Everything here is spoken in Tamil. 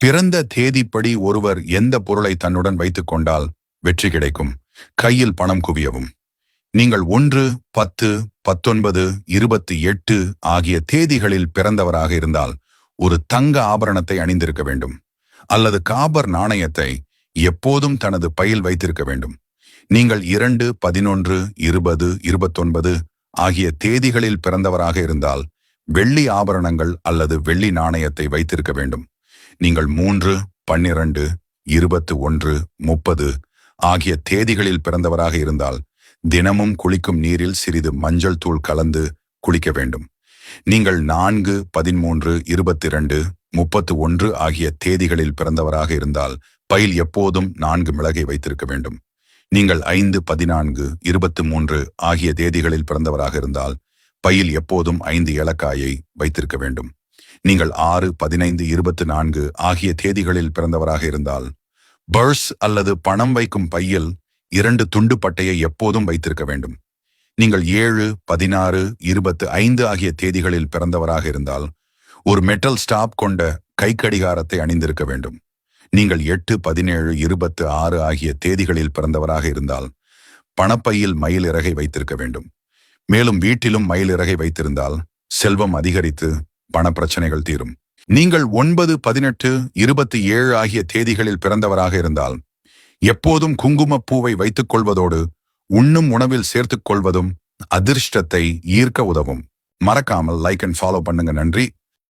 பிறந்த தேதிப்படி ஒருவர் எந்த பொருளை தன்னுடன் வைத்துக் கொண்டால் வெற்றி கிடைக்கும். கையில் பணம் குவியவும். நீங்கள் 1, 10, 19, 28 ஆகிய தேதிகளில் பிறந்தவராக இருந்தால் ஒரு தங்க ஆபரணத்தை அணிந்திருக்க வேண்டும், அல்லது காபர் நாணயத்தை எப்போதும் தனது பையில் வைத்திருக்க வேண்டும். நீங்கள் 2, 11, 20, 29 ஆகிய தேதிகளில் பிறந்தவராக இருந்தால் வெள்ளி ஆபரணங்கள் அல்லது வெள்ளி நாணயத்தை வைத்திருக்க வேண்டும். நீங்கள் 3, 12, 21, 30 ஆகிய தேதிகளில் பிறந்தவராக இருந்தால் தினமும் குளிக்கும் நீரில் சிறிது மஞ்சள் தூள் கலந்து குளிக்க வேண்டும். நீங்கள் 4, 13, 22, 31 ஆகிய தேதிகளில் பிறந்தவராக இருந்தால் பையில் எப்போதும் 4 மிளகை வைத்திருக்க வேண்டும். நீங்கள் 5, 14, 23 ஆகிய தேதிகளில் பிறந்தவராக இருந்தால் பையில் எப்போதும் 5 ஏலக்காயை வைத்திருக்க வேண்டும். நீங்கள் 6, 15, 24 ஆகிய தேதிகளில் பிறந்தவராக இருந்தால் பர்ஸ் அல்லது பணம் வைக்கும் பையில் 2 துண்டு பட்டையை எப்போதும் வைத்திருக்க வேண்டும். நீங்கள் 7, 16, 25 ஆகிய தேதிகளில் பிறந்தவராக இருந்தால் ஒரு மெட்டல் ஸ்டாப் கொண்ட கைக்கடிகாரத்தை அணிந்திருக்க வேண்டும். நீங்கள் 8, 17, 26 ஆகிய தேதிகளில் பிறந்தவராக இருந்தால் பணப்பையில் மயில் இறகை வைத்திருக்க வேண்டும். மேலும் வீட்டிலும் மயில் இறகை வைத்திருந்தால் செல்வம் அதிகரித்து பணப்பிரச்சனைகள் தீரும். நீங்கள் 9, 18, 27 ஆகிய தேதிகளில் பிறந்தவராக இருந்தால் எப்போதும் குங்குமப்பூவை வைத்துக் கொள்வதோடு உண்ணும் உணவில் சேர்த்துக் கொள்வதும் அதிர்ஷ்டத்தை ஈர்க்க உதவும். மறக்காமல் லைக் அண்ட் ஃபாலோ பண்ணுங்க. நன்றி.